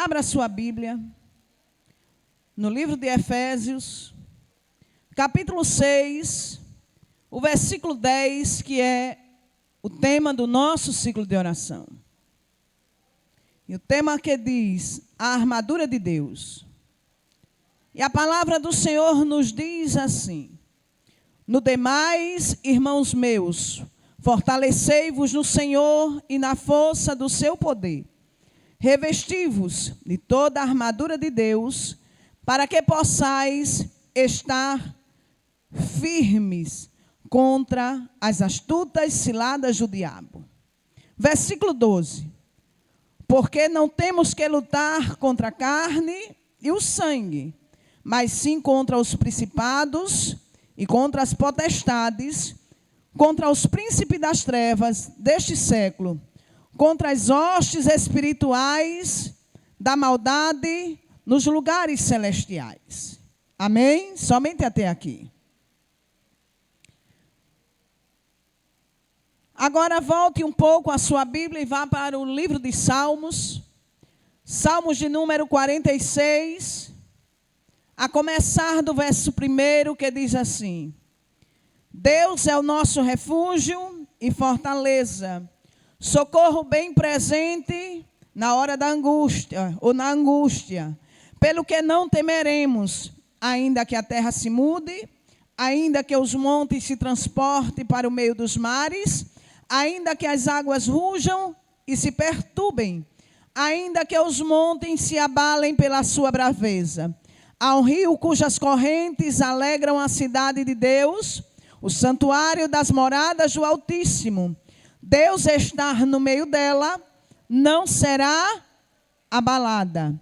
Abra sua Bíblia no livro de Efésios, capítulo 6, o versículo 10, que é o tema do nosso ciclo de oração. E o tema que diz, a armadura de Deus. E a palavra do Senhor nos diz assim: no demais, irmãos meus, fortalecei-vos no Senhor e na força do seu poder. Revesti-vos de toda a armadura de Deus, para que possais estar firmes contra as astutas ciladas do diabo. Versículo 12. Porque não temos que lutar contra a carne e o sangue, mas sim contra os principados e contra as potestades, contra os príncipes das trevas deste século, contra as hostes espirituais da maldade nos lugares celestiais. Amém? Somente até aqui. Agora volte um pouco a sua Bíblia e vá para o livro de Salmos. Salmos de número 46, a começar do verso 1, que diz assim: Deus é o nosso refúgio e fortaleza, socorro bem presente na hora da angústia, ou na angústia. Pelo que não temeremos, ainda que a terra se mude, ainda que os montes se transportem para o meio dos mares, ainda que as águas rujam e se perturbem, ainda que os montes se abalem pela sua braveza. Há um rio cujas correntes alegram a cidade de Deus, o santuário das moradas do Altíssimo. Deus estar no meio dela, não será abalada.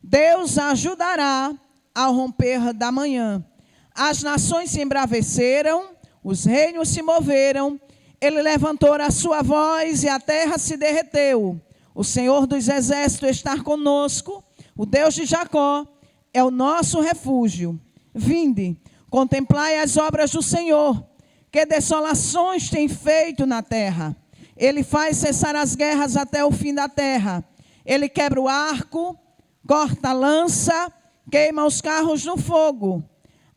Deus a ajudará ao romper da manhã. As nações se embraveceram, os reinos se moveram, ele levantou a sua voz e a terra se derreteu. O Senhor dos exércitos está conosco, o Deus de Jacó é o nosso refúgio. Vinde, contemplai as obras do Senhor, que desolações tem feito na terra. Ele faz cessar as guerras até o fim da terra. Ele quebra o arco, corta a lança, queima os carros no fogo.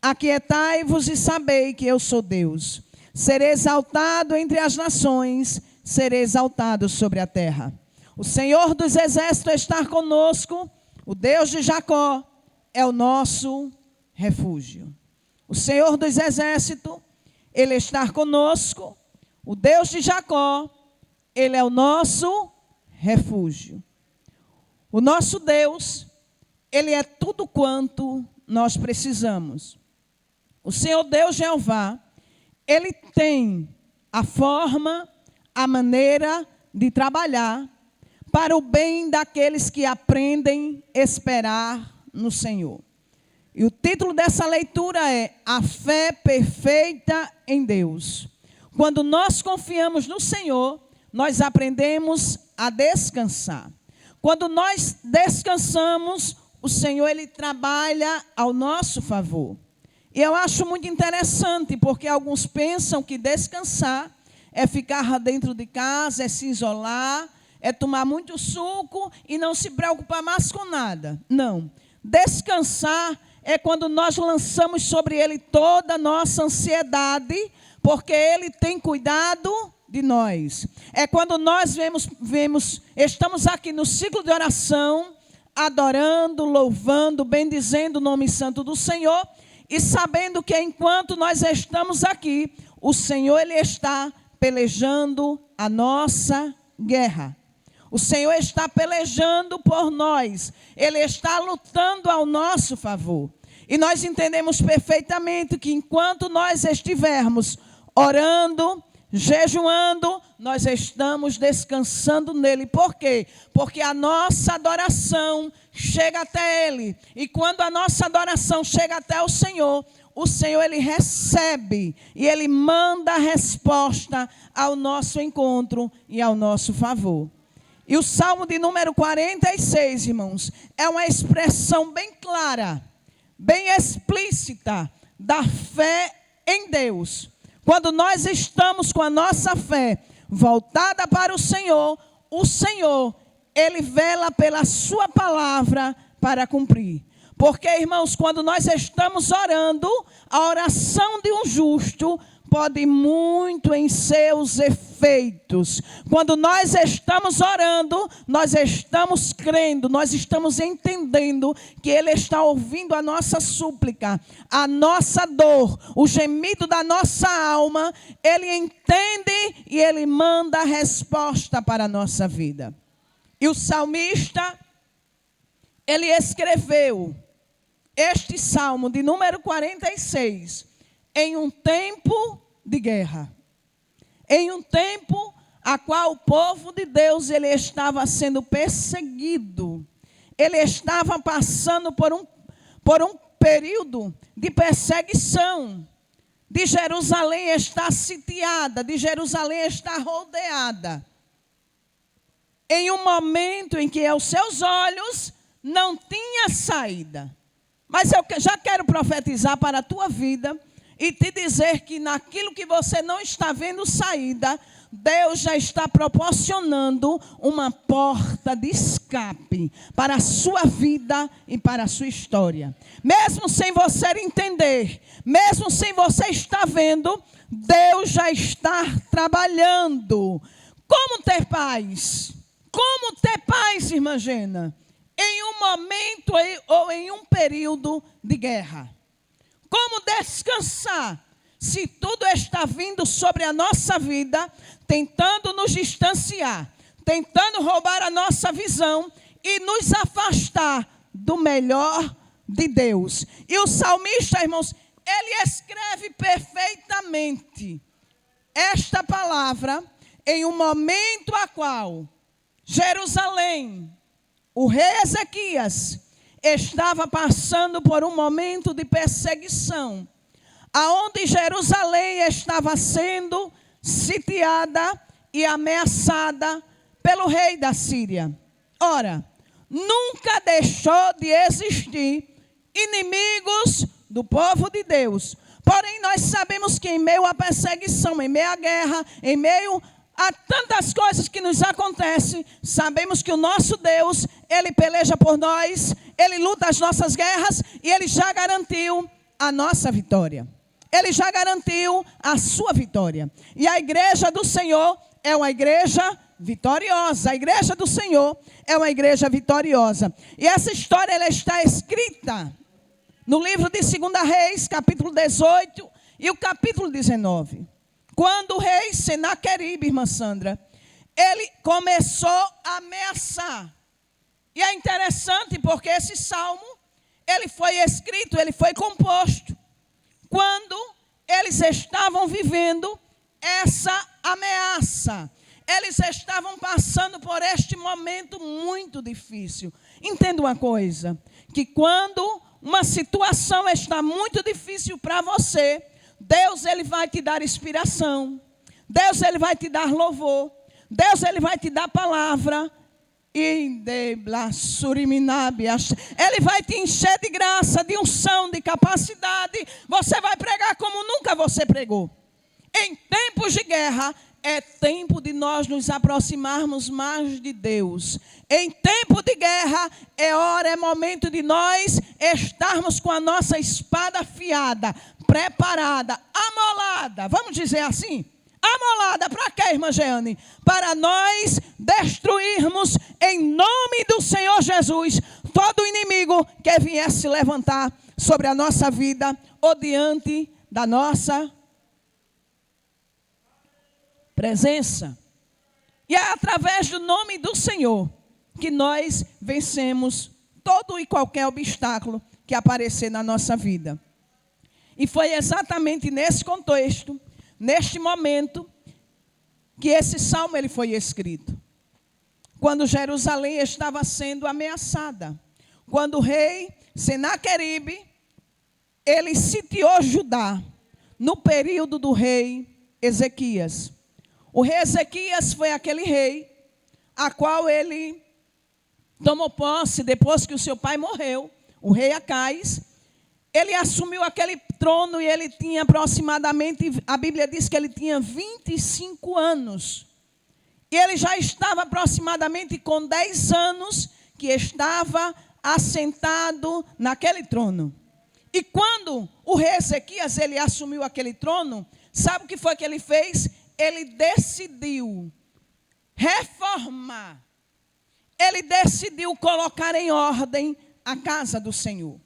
Aquietai-vos e sabei que eu sou Deus. Serei exaltado entre as nações, serei exaltado sobre a terra. O Senhor dos exércitos está conosco, o Deus de Jacó é o nosso refúgio. O Senhor dos exércitos, ele está conosco, o Deus de Jacó, ele é o nosso refúgio. O nosso Deus, ele é tudo quanto nós precisamos. O Senhor Deus Jeová, ele tem a forma, a maneira de trabalhar para o bem daqueles que aprendem a esperar no Senhor. E o título dessa leitura é A Fé Perfeita em Deus. Quando nós confiamos no Senhor, nós aprendemos a descansar. Quando nós descansamos, o Senhor ele trabalha ao nosso favor. E eu acho muito interessante, porque alguns pensam que descansar é ficar dentro de casa, é se isolar, é tomar muito suco e não se preocupar mais com nada. Não. Descansar é quando nós lançamos sobre ele toda a nossa ansiedade, porque ele tem cuidado de nós. É quando nós estamos aqui no ciclo de oração, adorando, louvando, bendizendo o nome santo do Senhor, e sabendo que enquanto nós estamos aqui, o Senhor ele está pelejando a nossa guerra. O Senhor está pelejando por nós. Ele está lutando ao nosso favor. E nós entendemos perfeitamente que enquanto nós estivermos orando, jejuando, nós estamos descansando nele. Por quê? Porque a nossa adoração chega até ele. E quando a nossa adoração chega até o Senhor ele recebe e ele manda a resposta ao nosso encontro e ao nosso favor. E o Salmo de número 46, irmãos, é uma expressão bem clara, bem explícita da fé em Deus. Quando nós estamos com a nossa fé voltada para o Senhor, Ele vela pela sua palavra para cumprir. Porque, irmãos, quando nós estamos orando, a oração de um justo pode muito em seus efeitos. Quando nós estamos orando, nós estamos crendo, nós estamos entendendo que Ele está ouvindo a nossa súplica, a nossa dor, o gemido da nossa alma. Ele entende e Ele manda a resposta para a nossa vida. E o salmista, ele escreveu este salmo de número 46 em um tempo de guerra. Em um tempo a qual o povo de Deus ele estava sendo perseguido. Ele estava passando por um período de perseguição. De Jerusalém está sitiada, de Jerusalém está rodeada. Em um momento em que aos seus olhos não tinha saída. Mas eu já quero profetizar para a tua vida e te dizer que naquilo que você não está vendo saída, Deus já está proporcionando uma porta de escape para a sua vida e para a sua história. Mesmo sem você entender, mesmo sem você estar vendo, Deus já está trabalhando. Como ter paz? Como ter paz, irmã Gena? Em um momento ou em um período de guerra. Como descansar se tudo está vindo sobre a nossa vida, tentando nos distanciar, tentando roubar a nossa visão e nos afastar do melhor de Deus. E o salmista, irmãos, ele escreve perfeitamente esta palavra em um momento a qual Jerusalém, o rei Ezequias, estava passando por um momento de perseguição, aonde Jerusalém estava sendo sitiada e ameaçada pelo rei da Síria. Ora, nunca deixou de existir inimigos do povo de Deus. Porém, nós sabemos que em meio à perseguição, em meio à guerra, em meio a tantas coisas que nos acontecem, sabemos que o nosso Deus, Ele peleja por nós, Ele luta as nossas guerras e Ele já garantiu a nossa vitória. Ele já garantiu a sua vitória. E a igreja do Senhor é uma igreja vitoriosa. A igreja do Senhor é uma igreja vitoriosa. E essa história ela está escrita no livro de 2 Reis, capítulo 18 e o capítulo 19. Quando o rei Senaqueribe, irmã Sandra, ele começou a ameaçar. E é interessante porque esse salmo, ele foi escrito, ele foi composto quando eles estavam vivendo essa ameaça. Eles estavam passando por este momento muito difícil. Entenda uma coisa, que quando uma situação está muito difícil para você, Deus ele vai te dar inspiração. Deus ele vai te dar louvor. Deus ele vai te dar palavra. Ele vai te encher de graça, de unção, de capacidade. Você vai pregar como nunca você pregou. Em tempos de guerra, é tempo de nós nos aproximarmos mais de Deus. Em tempo de guerra, é momento de nós estarmos com a nossa espada afiada, preparada, amolada. Vamos dizer assim? Amolada para quê, irmã Jeane? Para nós destruirmos em nome do Senhor Jesus todo inimigo que viesse levantar sobre a nossa vida ou diante da nossa presença. E é através do nome do Senhor que nós vencemos todo e qualquer obstáculo que aparecer na nossa vida. E foi exatamente nesse contexto, neste momento, que esse salmo ele foi escrito. Quando Jerusalém estava sendo ameaçada. Quando o rei Senaqueribe, ele sitiou Judá no período do rei Ezequias. O rei Ezequias foi aquele rei a qual ele tomou posse depois que o seu pai morreu, o rei Acais. Ele assumiu aquele trono e ele tinha aproximadamente, a Bíblia diz que ele tinha 25 anos. E ele já estava aproximadamente com 10 anos que estava assentado naquele trono. E quando o rei Ezequias ele assumiu aquele trono, sabe o que foi que ele fez? Ele decidiu reformar. Ele decidiu colocar em ordem a casa do Senhor.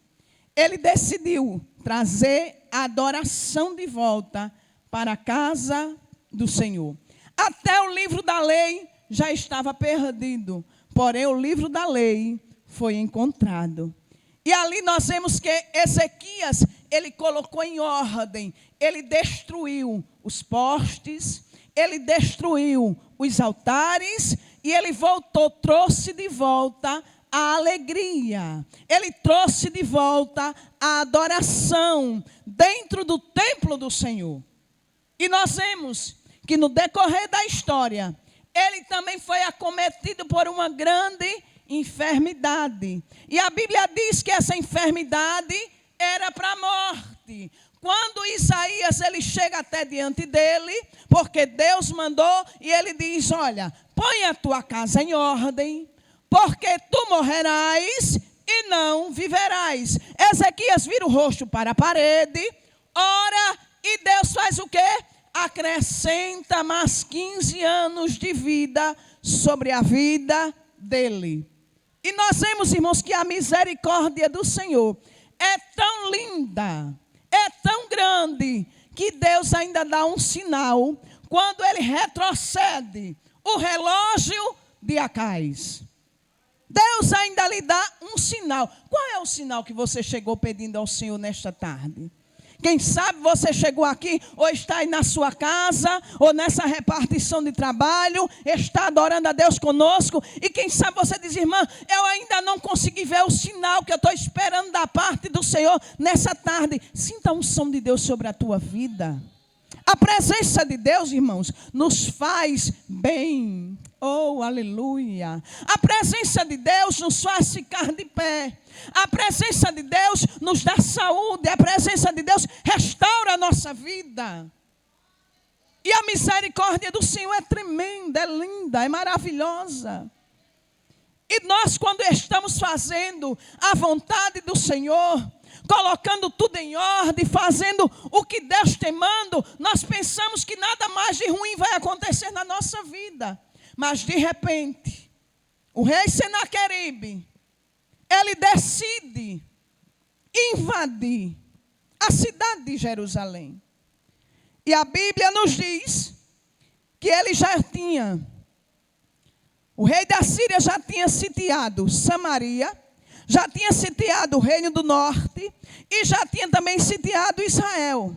Ele decidiu trazer a adoração de volta para a casa do Senhor. Até o livro da lei já estava perdido, porém o livro da lei foi encontrado. E ali nós vemos que Ezequias, ele colocou em ordem, ele destruiu os postes, ele destruiu os altares e ele voltou, trouxe de volta a alegria. Ele trouxe de volta a adoração dentro do templo do Senhor. E nós vemos que no decorrer da história, ele também foi acometido por uma grande enfermidade. E a Bíblia diz que essa enfermidade era para a morte. Quando Isaías ele chega até diante dele, porque Deus mandou, e ele diz, olha, põe a tua casa em ordem, porque tu morrerás e não viverás. Ezequias vira o rosto para a parede, ora, e Deus faz o quê? Acrescenta mais 15 anos de vida sobre a vida dele. E nós vemos, irmãos, que a misericórdia do Senhor é tão linda, é tão grande, que Deus ainda dá um sinal quando ele retrocede o relógio de Acais. Deus ainda lhe dá um sinal. Qual é o sinal que você chegou pedindo ao Senhor nesta tarde? Quem sabe você chegou aqui, ou está aí na sua casa, ou nessa repartição de trabalho, está adorando a Deus conosco, e quem sabe você diz, irmã, eu ainda não consegui ver o sinal que eu estou esperando da parte do Senhor nessa tarde. Sinta a unção de Deus sobre a tua vida. A presença de Deus, irmãos, nos faz bem. Oh, aleluia. A presença de Deus nos faz ficar de pé. A presença de Deus nos dá saúde. A presença de Deus restaura a nossa vida. E a misericórdia do Senhor é tremenda, é linda, é maravilhosa. E nós, quando estamos fazendo a vontade do Senhor, colocando tudo em ordem, fazendo o que Deus tem manda, nós pensamos que nada mais de ruim vai acontecer na nossa vida. Mas de repente, o rei Senaqueribe, ele decide invadir a cidade de Jerusalém. E a Bíblia nos diz que ele já tinha, o rei da Síria já tinha sitiado Samaria, já tinha sitiado o reino do norte e já tinha também sitiado Israel.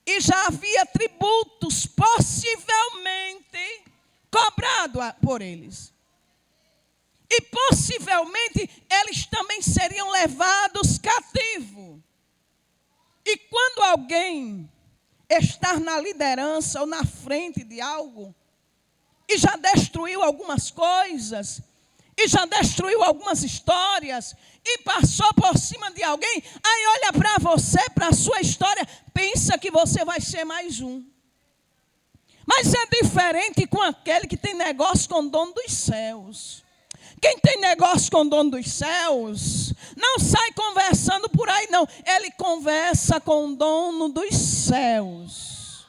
E já havia tributos possivelmente cobrados por eles. E possivelmente eles também seriam levados cativos. E quando alguém está na liderança ou na frente de algo, e já destruiu algumas coisas, e já destruiu algumas histórias, e passou por cima de alguém, aí olha para você, para a sua história, pensa que você vai ser mais um. Mas é diferente com aquele que tem negócio com o dono dos céus. Quem tem negócio com o dono dos céus, não sai conversando por aí não, ele conversa com o dono dos céus.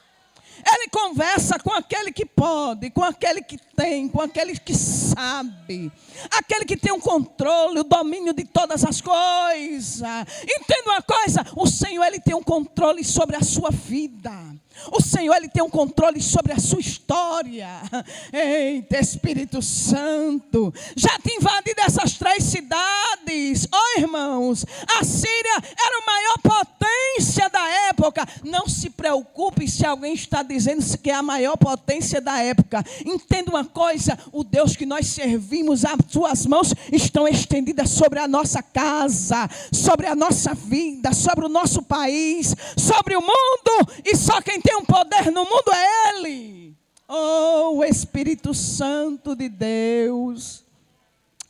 Ele conversa com aquele que pode, com aquele que tem, com aquele que sabe. Aquele que tem o controle, o domínio de todas as coisas. Entenda uma coisa, o Senhor ele tem um controle sobre a sua vida. O Senhor ele tem um controle sobre a sua história. Eita, Espírito Santo. Já tinha invadido essas 3 cidades. Oh, irmãos, a Síria era a maior potência da época. Não se preocupe se alguém está dizendo que é a maior potência da época. Entenda uma coisa, o Deus que nós servimos, as suas mãos estão estendidas sobre a nossa casa, sobre a nossa vida, sobre o nosso país, sobre o mundo, e só quem tem um poder no mundo é Ele. Oh, Espírito Santo de Deus.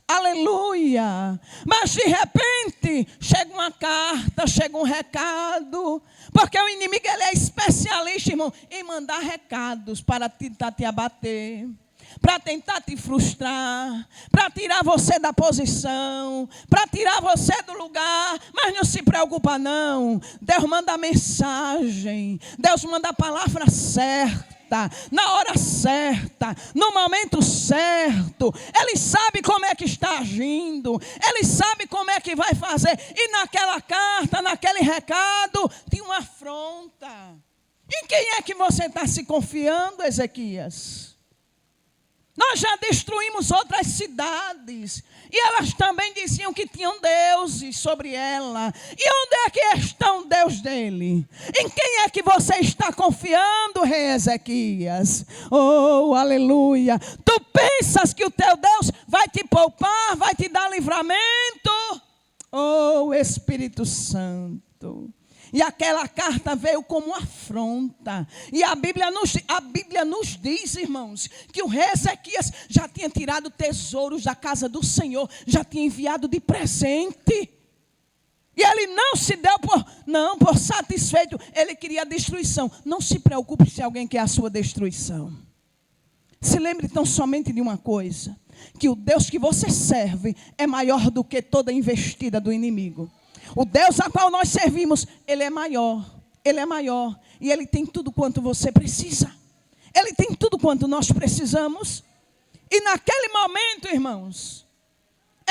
Aleluia. Mas de repente chega uma carta, chega um recado, porque o inimigo ele é especialista, irmão, em mandar recados para tentar te abater, para tentar te frustrar, para tirar você da posição, para tirar você do lugar. Mas não se preocupa não. Deus manda a mensagem, Deus manda a palavra certa, na hora certa, no momento certo. Ele sabe como é que está agindo, ele sabe como é que vai fazer. E naquela carta, naquele recado, tinha uma afronta. Em quem é que você está se confiando, Ezequias? Nós já destruímos outras cidades, e elas também diziam que tinham deuses sobre ela. E onde é que está o Deus dele? Em quem é que você está confiando, rei Ezequias? Oh, aleluia! Tu pensas que o teu Deus vai te poupar, vai te dar livramento? Oh, Espírito Santo! E aquela carta veio como uma afronta. E a Bíblia nos diz, irmãos, que o rei Ezequias já tinha tirado tesouros da casa do Senhor, já tinha enviado de presente. E ele não se deu por satisfeito, ele queria destruição. Não se preocupe se alguém quer a sua destruição. Se lembre tão somente de uma coisa, que o Deus que você serve é maior do que toda investida do inimigo. O Deus a qual nós servimos, Ele é maior, e Ele tem tudo quanto você precisa. Ele tem tudo quanto nós precisamos. E naquele momento, irmãos,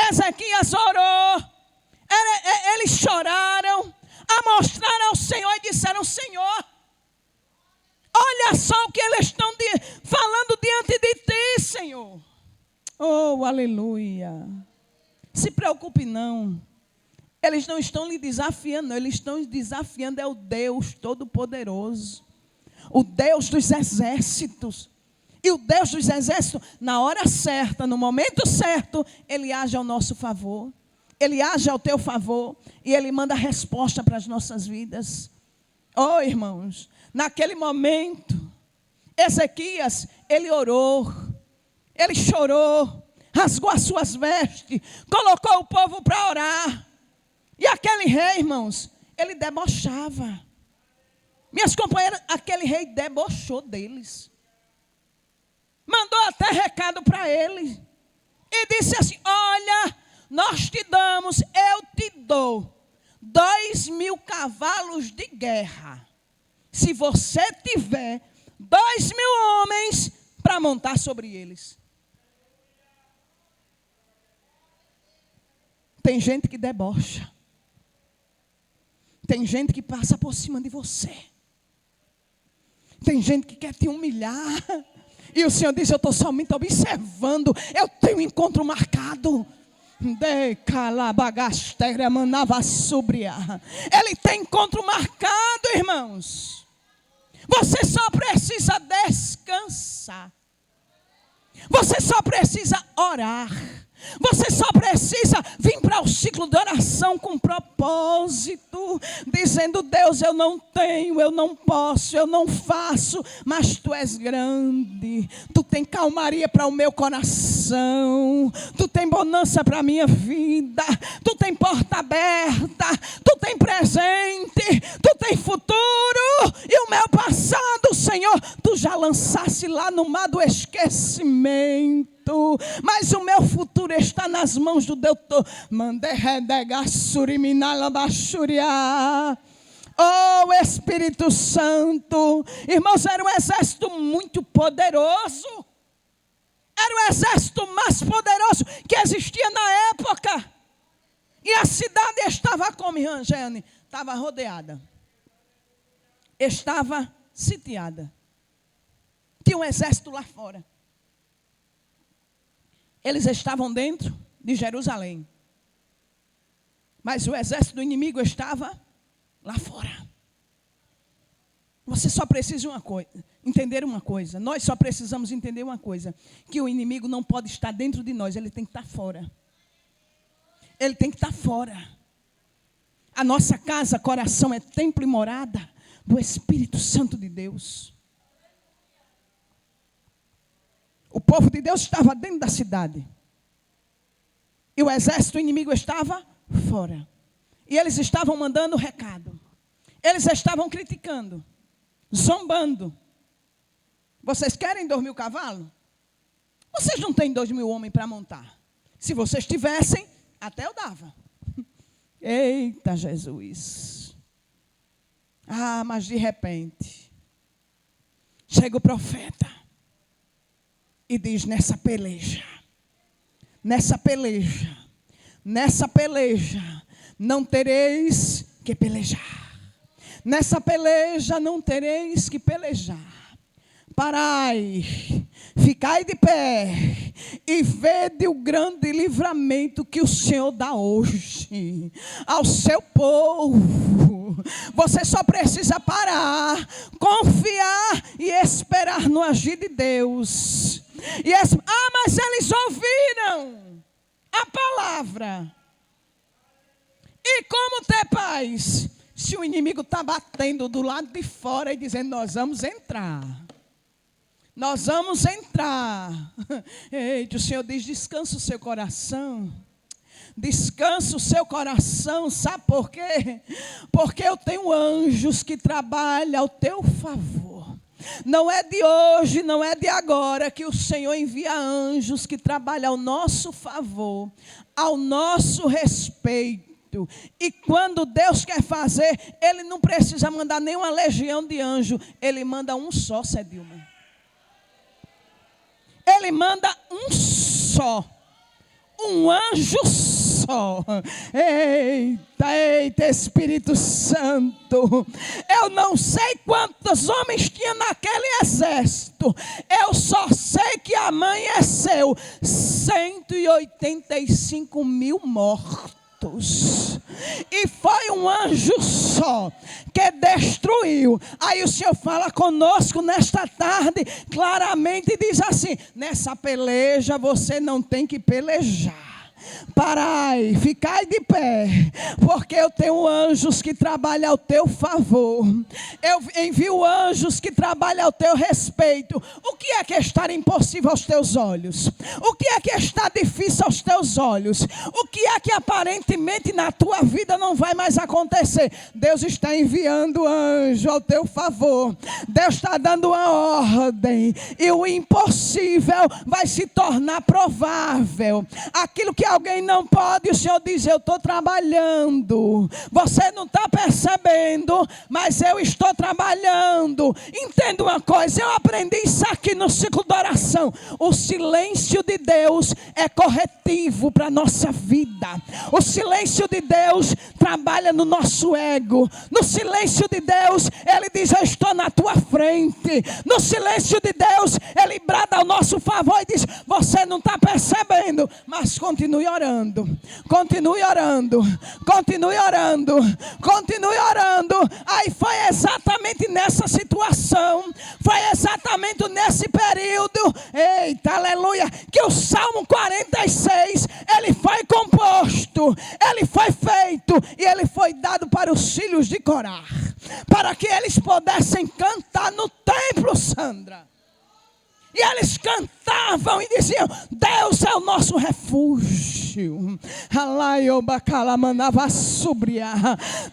Ezequias orou, eles choraram, amostraram ao Senhor e disseram: Senhor, olha só o que eles estão falando diante de Ti, Senhor. Oh, aleluia. Se preocupe não. Eles não estão lhe desafiando, não. Eles estão desafiando é o Deus Todo-Poderoso, o Deus dos exércitos. E o Deus dos exércitos, na hora certa, no momento certo, Ele age ao nosso favor. Ele age ao teu favor e Ele manda resposta para as nossas vidas. Oh, irmãos, naquele momento, Ezequias, ele orou, ele chorou, rasgou as suas vestes, colocou o povo para orar. E aquele rei, irmãos, ele debochava. Minhas companheiras, aquele rei debochou deles. Mandou até recado para ele. E disse assim: olha, nós te damos, eu te dou 2.000 cavalos de guerra. Se você tiver 2.000 homens para montar sobre eles. Tem gente que debocha. Tem gente que passa por cima de você. Tem gente que quer te humilhar. E o Senhor diz: eu estou somente observando. Eu tenho um encontro marcado. Ele tem encontro marcado, irmãos. Você só precisa descansar. Você só precisa orar. Você só precisa vir para o ciclo de oração com propósito, dizendo: Deus, eu não tenho, eu não posso, eu não faço, mas Tu és grande, Tu tem calmaria para o meu coração, Tu tem bonança para a minha vida, Tu tem porta aberta, Tu tem presente, Tu tem futuro, e o meu passado, Senhor, Tu já lançaste lá no mar do esquecimento. Mas o meu futuro está nas mãos do Deus. Oh, Espírito Santo. Irmãos, era um exército muito poderoso. Era o exército mais poderoso que existia na época. E a cidade estava como, Rangene? Estava rodeada. Estava sitiada. Tinha um exército lá fora. Eles estavam dentro de Jerusalém. Mas o exército do inimigo estava lá fora. Você só precisa entender uma coisa. Nós só precisamos entender uma coisa. Que o inimigo não pode estar dentro de nós. Ele tem que estar fora. Ele tem que estar fora. A nossa casa, coração, é templo e morada do Espírito Santo de Deus. O povo de Deus estava dentro da cidade. E o exército inimigo estava fora. E eles estavam mandando recado. Eles estavam criticando, zombando. Vocês querem 2.000 cavalos? Vocês não têm 2.000 homens para montar. Se vocês tivessem, até eu dava. Eita, Jesus. Ah, mas de repente, chega o profeta e diz: nessa peleja, não tereis que pelejar. Nessa peleja não tereis que pelejar. Parai, ficai de pé e vede o grande livramento que o Senhor dá hoje ao seu povo. Você só precisa parar, confiar e esperar no agir de Deus. Mas eles ouviram a palavra. E como ter paz? Se o inimigo está batendo do lado de fora e dizendo: nós vamos entrar. Nós vamos entrar. Eita, o Senhor diz: descansa o seu coração. Descansa o seu coração. Sabe por quê? Porque eu tenho anjos que trabalham ao teu favor. Não é de hoje, não é de agora que o Senhor envia anjos que trabalham ao nosso favor, ao nosso respeito. E quando Deus quer fazer, Ele não precisa mandar nenhuma legião de anjo. Ele manda um só, Cedilma. Ele manda um só. Um anjo só. Eita, Espírito Santo. Eu não sei quantos homens tinha naquele exército. Eu só sei que amanheceu 185.000 mortos. E foi um anjo só que destruiu. Aí o Senhor fala conosco nesta tarde, claramente, e diz assim: nessa peleja você não tem que pelejar. Parai, ficai de pé, porque eu tenho anjos que trabalham ao teu favor. Eu envio anjos que trabalham ao teu respeito. O que é que está impossível aos teus olhos? O que é que está difícil aos teus olhos? O que é que aparentemente na tua vida não vai mais acontecer? Deus está enviando anjo ao teu favor. Deus está dando uma ordem, e o impossível vai se tornar provável. Aquilo que alguém não pode, o Senhor diz: eu estou trabalhando. Você não está percebendo, mas eu estou trabalhando. Entenda uma coisa, eu aprendi isso aqui no ciclo da oração. O silêncio de Deus é corretivo para a nossa vida. O silêncio de Deus trabalha no nosso ego. No silêncio de Deus, Ele diz: eu estou na tua frente. No silêncio de Deus, Ele brada ao nosso favor e diz: você não está percebendo, mas continue orando, continue orando, continue orando, continue orando. Aí foi exatamente nessa situação, foi exatamente nesse período, eita, aleluia, que o Salmo 46, ele foi composto, ele foi feito e ele foi dado para os filhos de Corá, para que eles pudessem cantar no templo, Sandra. E eles cantavam e diziam: Deus é o nosso refúgio.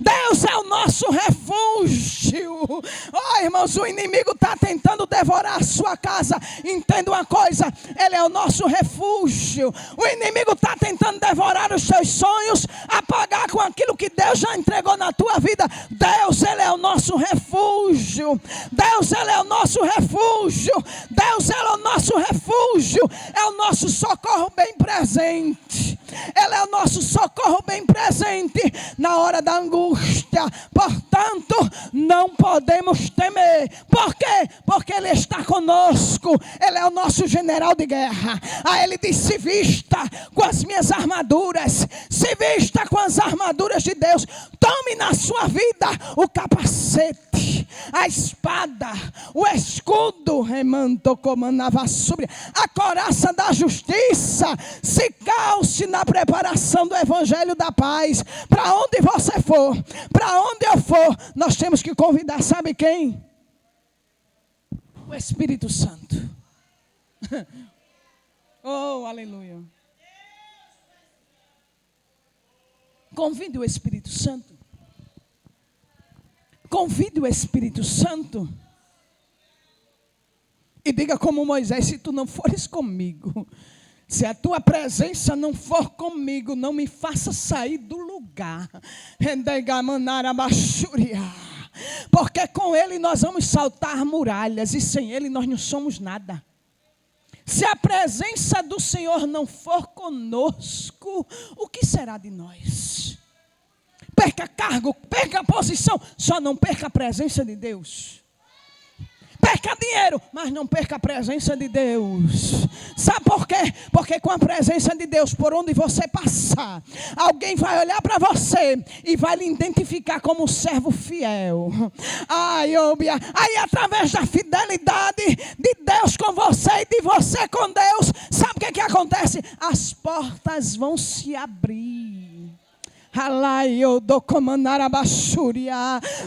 Deus é o nosso refúgio. Oh, irmãos, o inimigo está tentando devorar a sua casa. Entenda uma coisa: ele é o nosso refúgio. O inimigo está tentando devorar os seus sonhos, apagar com aquilo que Deus já entregou na tua vida. Deus, ele é o nosso refúgio. Deus, ele é o nosso refúgio. Deus, ele é o nosso refúgio, é o nosso socorro bem presente. Ele é o nosso socorro bem presente na hora da angústia. Portanto, não podemos temer. Por quê? Porque Ele está conosco. Ele é o nosso general de guerra. Aí Ele diz: se vista com as minhas armaduras, se vista com as armaduras de Deus. Tome na sua vida o capacete, a espada, o escudo, a couraça da justiça. Se calce na preparação do evangelho da paz. Para onde você for, para onde eu for, nós temos que convidar, sabe quem? O Espírito Santo. Oh, aleluia. Convide o Espírito Santo. Convide o Espírito Santo. E diga como Moisés: se tu não fores comigo, se a tua presença não for comigo, não me faça sair do lugar. Porque com ele nós vamos saltar muralhas e sem ele nós não somos nada. Se a presença do Senhor não for conosco, o que será de nós? Perca cargo, perca posição, só não perca a presença de Deus. Perca dinheiro, mas não perca a presença de Deus. Sabe por quê? Porque com a presença de Deus, por onde você passar, alguém vai olhar para você e vai lhe identificar como um servo fiel. Aí através da fidelidade de Deus com você e de você com Deus, sabe o que acontece? As portas vão se abrir.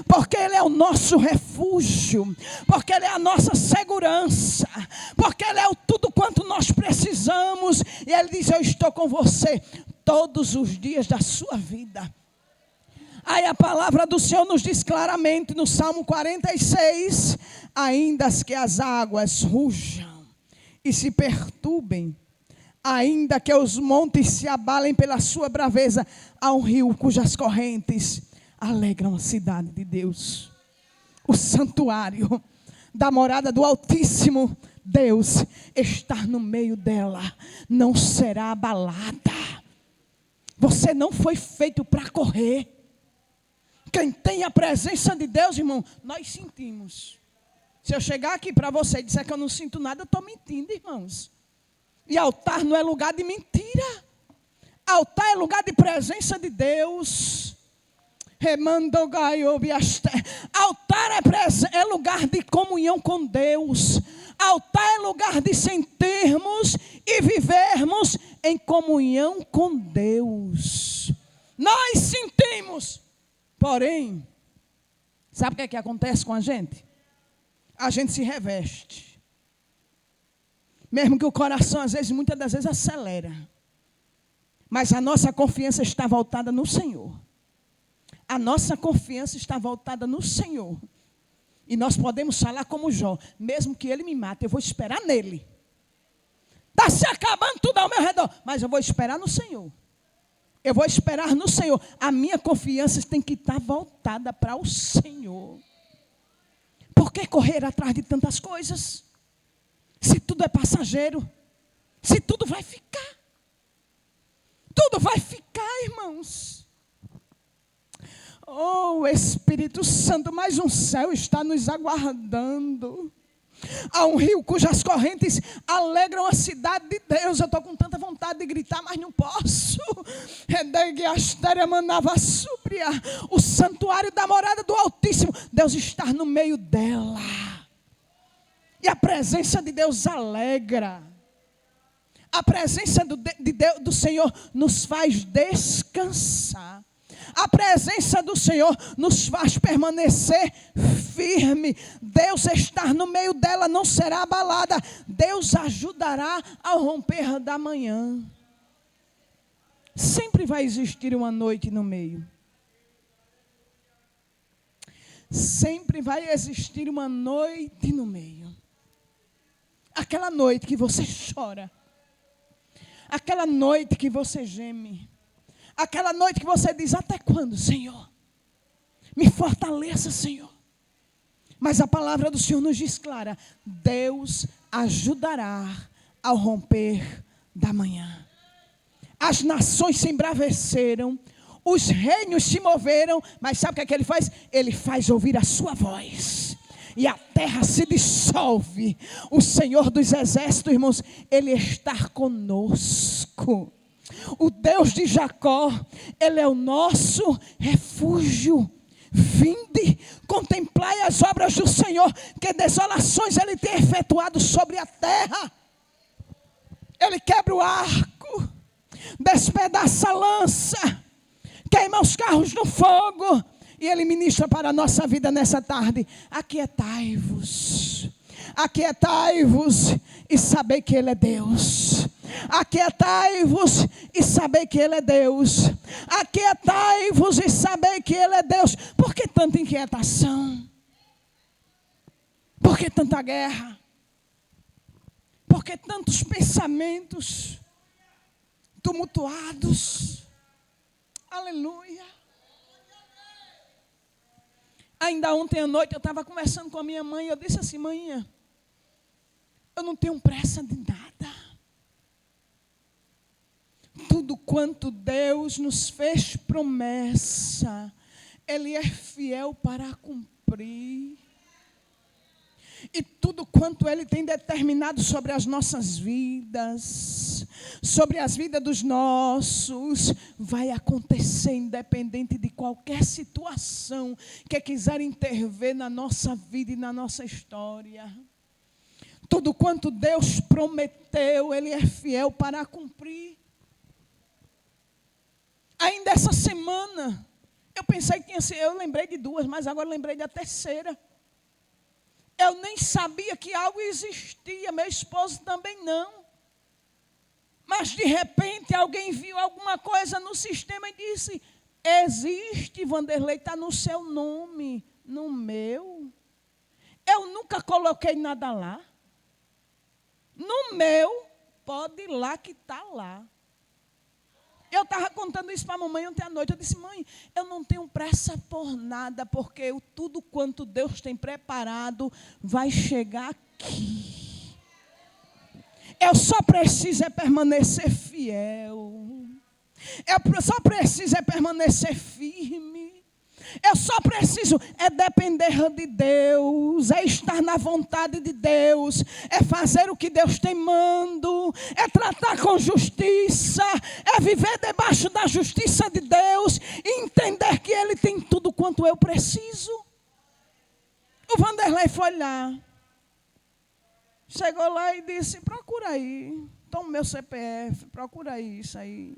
Porque Ele é o nosso refúgio, porque Ele é a nossa segurança, porque Ele é o tudo quanto nós precisamos. E Ele diz: eu estou com você todos os dias da sua vida. Aí a palavra do Senhor nos diz claramente no Salmo 46: ainda que as águas rujam e se perturbem, ainda que os montes se abalem pela sua braveza, há um rio cujas correntes alegram a cidade de Deus. O santuário da morada do Altíssimo, Deus está no meio dela, não será abalada. Você não foi feito para correr. Quem tem a presença de Deus, irmão, nós sentimos. Se eu chegar aqui para você e disser que eu não sinto nada, eu estou mentindo, irmãos. E altar não é lugar de mentira. Altar é lugar de presença de Deus. Altar é lugar de comunhão com Deus. Altar é lugar de sentirmos e vivermos em comunhão com Deus. Nós sentimos, porém, sabe o que acontece com a gente? A gente se reveste. Mesmo que o coração, muitas das vezes, acelera. Mas a nossa confiança está voltada no Senhor. A nossa confiança está voltada no Senhor. E nós podemos falar como Jó: mesmo que ele me mate, eu vou esperar nele. Está se acabando tudo ao meu redor, mas eu vou esperar no Senhor. Eu vou esperar no Senhor. A minha confiança tem que estar voltada para o Senhor. Por que correr atrás de tantas coisas? Se tudo é passageiro, se tudo vai ficar. Tudo vai ficar, irmãos. Oh, Espírito Santo, mais um céu está nos aguardando. Há um rio cujas correntes alegram a cidade de Deus. Eu estou com tanta vontade de gritar, mas não posso. O santuário da morada do Altíssimo, Deus está no meio dela. E a presença de Deus alegra. A presença do Senhor nos faz descansar. A presença do Senhor nos faz permanecer firme. Deus está no meio dela, não será abalada. Deus ajudará ao romper da manhã. Sempre vai existir uma noite no meio. Sempre vai existir uma noite no meio. Aquela noite que você chora. Aquela noite que você geme. Aquela noite que você diz: até quando, Senhor? Me fortaleça, Senhor. Mas a palavra do Senhor nos diz clara: Deus ajudará ao romper da manhã. As nações se embraveceram, os reinos se moveram, mas sabe o que Ele faz? Ele faz ouvir a sua voz. E a terra se dissolve. O Senhor dos exércitos, irmãos, Ele está conosco. O Deus de Jacó, Ele é o nosso refúgio. Vinde, contemplai as obras do Senhor, que desolações Ele tem efetuado sobre a terra. Ele quebra o arco, despedaça a lança, queima os carros no fogo. E Ele ministra para a nossa vida nessa tarde: aquietai-vos, aquietai-vos e sabei que Ele é Deus. Aquietai-vos e sabei que Ele é Deus. Aquietai-vos e sabei que Ele é Deus. Por que tanta inquietação? Por que tanta guerra? Porque tantos pensamentos tumultuados. Aleluia. Ainda ontem à noite eu estava conversando com a minha mãe e eu disse assim: mãe, eu não tenho pressa de nada. Tudo quanto Deus nos fez promessa, Ele é fiel para cumprir. E tudo quanto Ele tem determinado sobre as nossas vidas, sobre as vidas dos nossos, vai acontecer independente de qualquer situação que quiser intervir na nossa vida e na nossa história. Tudo quanto Deus prometeu, Ele é fiel para cumprir. Ainda essa semana, eu pensei que tinha sido, eu lembrei de duas, mas agora lembrei da terceira. Eu nem sabia que algo existia, meu esposo também não. Mas de repente alguém viu alguma coisa no sistema e disse: existe, Vanderlei, está no seu nome, no meu. Eu nunca coloquei nada lá. No meu, pode ir lá que está lá. Eu estava contando isso para a mamãe ontem à noite. Eu disse: mãe, eu não tenho pressa por nada, porque tudo quanto Deus tem preparado vai chegar aqui. Eu só preciso permanecer fiel. Eu só preciso permanecer firme. Eu só preciso depender de Deus, estar na vontade de Deus, fazer o que Deus tem mando, tratar com justiça, viver debaixo da justiça de Deus e entender que Ele tem tudo quanto eu preciso. O Vanderlei foi lá, chegou lá e disse: procura aí, toma meu CPF, procura aí isso aí.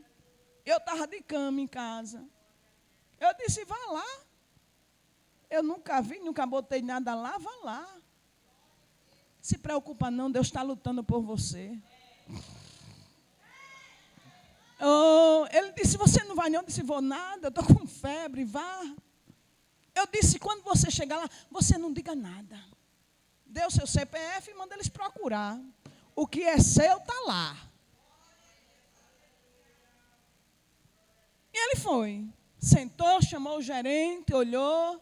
Eu estava de cama em casa. Eu disse: vá lá. Eu nunca vi, nunca botei nada lá, vá lá. Se preocupa não, Deus está lutando por você. Ele disse: você não vai não? Eu disse: vou nada, eu estou com febre, vá. Eu disse: quando você chegar lá, você não diga nada. Dê o seu CPF e manda eles procurar. O que é seu está lá. E ele foi. Sentou, chamou o gerente, olhou.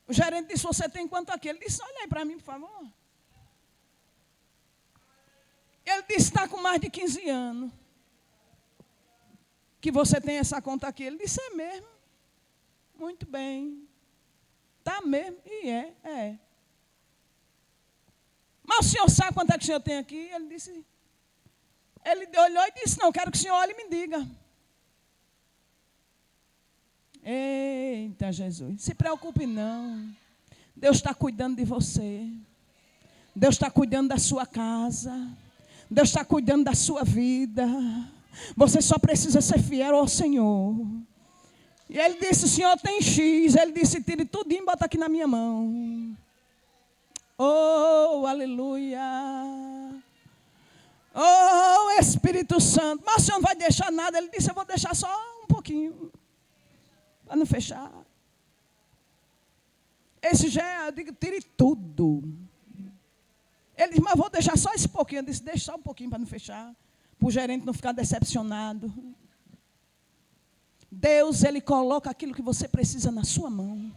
O gerente disse: você tem quanto aqui? Ele disse: olha aí para mim, por favor. Ele disse: está com mais de 15 anos. Que você tem essa conta aqui. Ele disse: é mesmo. Muito bem. Está mesmo. E é. Mas o senhor sabe quanto é que o senhor tem aqui? Ele disse. Ele olhou e disse: não, quero que o senhor olhe e me diga. Eita, Jesus, se preocupe não. Deus está cuidando de você. Deus está cuidando da sua casa. Deus está cuidando da sua vida. Você só precisa ser fiel ao Senhor. E ele disse: o senhor tem X. Ele disse: tire tudinho e bota aqui na minha mão. Oh, aleluia. Oh, Espírito Santo. Mas o senhor não vai deixar nada. Ele disse: eu vou deixar só um pouquinho. Para não fechar. Esse já, eu digo: tire tudo. Ele disse: mas vou deixar só esse pouquinho. Eu disse: deixa só um pouquinho para não fechar. Para o gerente não ficar decepcionado. Deus, Ele coloca aquilo que você precisa na sua mão.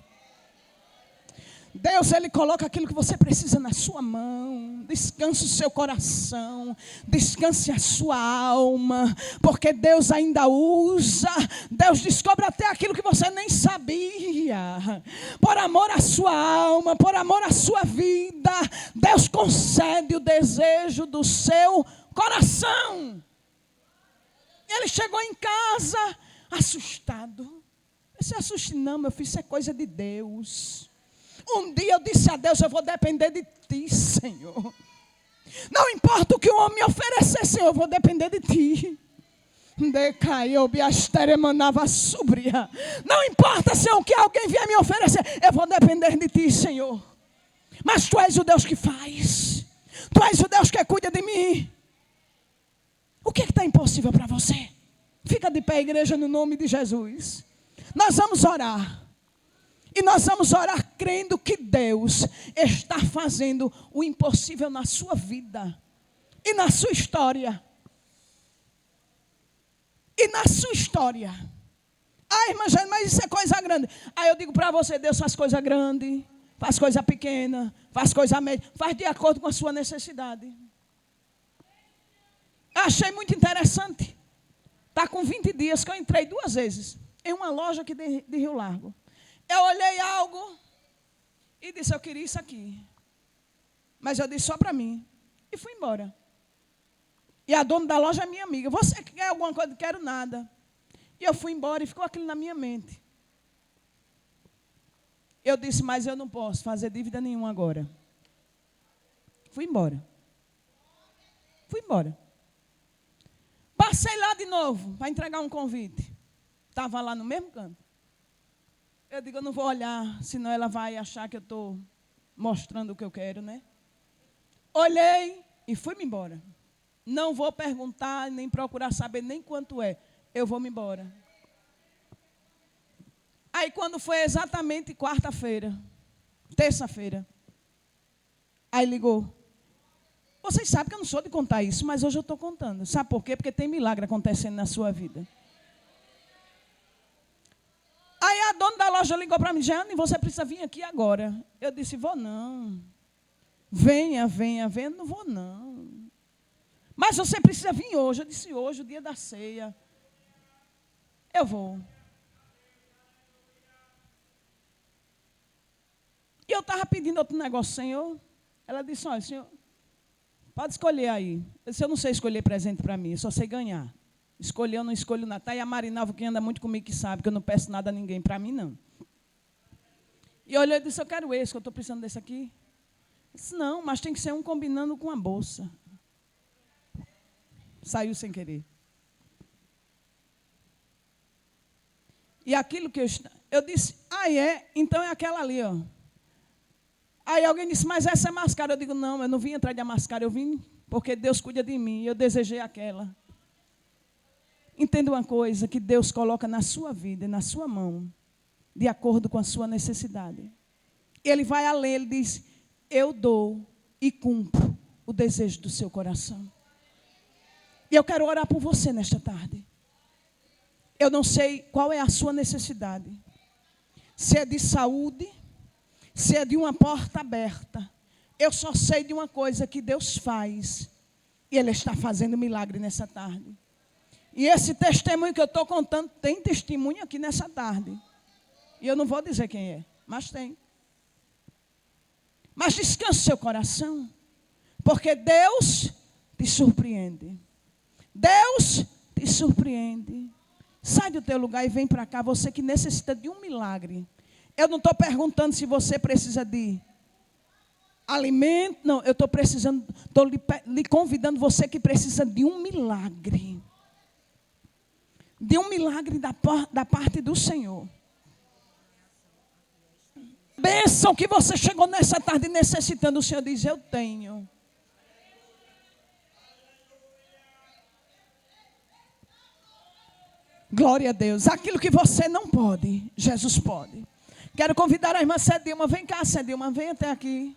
Deus, Ele coloca aquilo que você precisa na sua mão. Descanse o seu coração. Descanse a sua alma. Porque Deus ainda usa. Deus descobre até aquilo que você nem sabia. Por amor à sua alma, por amor à sua vida, Deus concede o desejo do seu coração. Ele chegou em casa assustado. Não se assuste não, meu filho, isso é coisa de Deus. Um dia eu disse a Deus: eu vou depender de ti, Senhor. Não importa o que o homem me oferecer, Senhor, eu vou depender de ti. Não importa, Senhor, o que alguém vier me oferecer, eu vou depender de ti, Senhor. Mas tu és o Deus que faz. Tu és o Deus que cuida de mim. O que está impossível para você? Fica de pé, igreja, no nome de Jesus. Nós vamos orar. E nós vamos orar crendo que Deus está fazendo o impossível na sua vida. E na sua história. E na sua história. Ah, irmã Jane, mas isso é coisa grande. Aí eu digo para você, Deus faz coisa grande, faz coisa pequena, faz coisa média, faz de acordo com a sua necessidade. Eu achei muito interessante. Está com 20 dias que eu entrei 2 vezes em uma loja aqui de Rio Largo. Eu olhei algo e disse, eu queria isso aqui. Mas eu disse só para mim. E fui embora. E a dona da loja é minha amiga. Você quer alguma coisa? Não quero nada. E eu fui embora e ficou aquilo na minha mente. Eu disse, mas eu não posso fazer dívida nenhuma agora. Fui embora. Fui embora. Passei lá de novo para entregar um convite. Estava lá no mesmo canto. Eu digo, eu não vou olhar, senão ela vai achar que eu estou mostrando o que eu quero, né? Olhei e fui-me embora. Não vou perguntar, nem procurar saber nem quanto é. Eu vou-me embora. Aí quando foi exatamente quarta-feira, terça-feira, aí ligou. Vocês sabem que eu não sou de contar isso, mas hoje eu estou contando. Sabe por quê? Porque tem milagre acontecendo na sua vida. Aí a dona da loja ligou para mim, Jane, você precisa vir aqui agora. Eu disse, vou não. Venha, venha, venha, não vou não. Mas você precisa vir hoje. Eu disse, hoje, o dia da ceia. Eu vou. E eu estava pedindo outro negócio, Senhor. Ela disse, olha, Senhor, pode escolher aí. Eu disse, eu não sei escolher presente para mim, eu só sei ganhar. Escolher, eu não escolho nada. Tá, e a Marinalva, que anda muito comigo, que sabe que eu não peço nada a ninguém, para mim não. E eu olhei e disse, eu quero esse, que eu estou precisando desse aqui. Eu disse, não, mas tem que ser um combinando com a bolsa. Saiu sem querer. E aquilo que eu disse, então é aquela ali, ó. Aí alguém disse, mas essa é mais cara. Eu digo, não, eu não vim atrás de mais cara, eu vim porque Deus cuida de mim, eu desejei aquela. Entenda uma coisa, que Deus coloca na sua vida, na sua mão, de acordo com a sua necessidade. Ele vai além, ele diz, eu dou e cumpro o desejo do seu coração. E eu quero orar por você nesta tarde. Eu não sei qual é a sua necessidade. Se é de saúde, se é de uma porta aberta. Eu só sei de uma coisa que Deus faz. E Ele está fazendo milagre nessa tarde. E esse testemunho que eu estou contando, tem testemunho aqui nessa tarde. E eu não vou dizer quem é, mas tem. Mas descanse seu coração. Porque Deus te surpreende. Deus te surpreende. Sai do teu lugar e vem para cá, você que necessita de um milagre. Eu não estou perguntando se você precisa de alimento, não. Eu estou precisando, estou lhe convidando, você que precisa de um milagre. De um milagre da parte do Senhor. Bênção que você chegou nessa tarde necessitando, o Senhor diz, eu tenho. Glória a Deus. Aquilo que você não pode, Jesus pode. Quero convidar a irmã Cedilma. Vem cá, Cedilma, vem até aqui.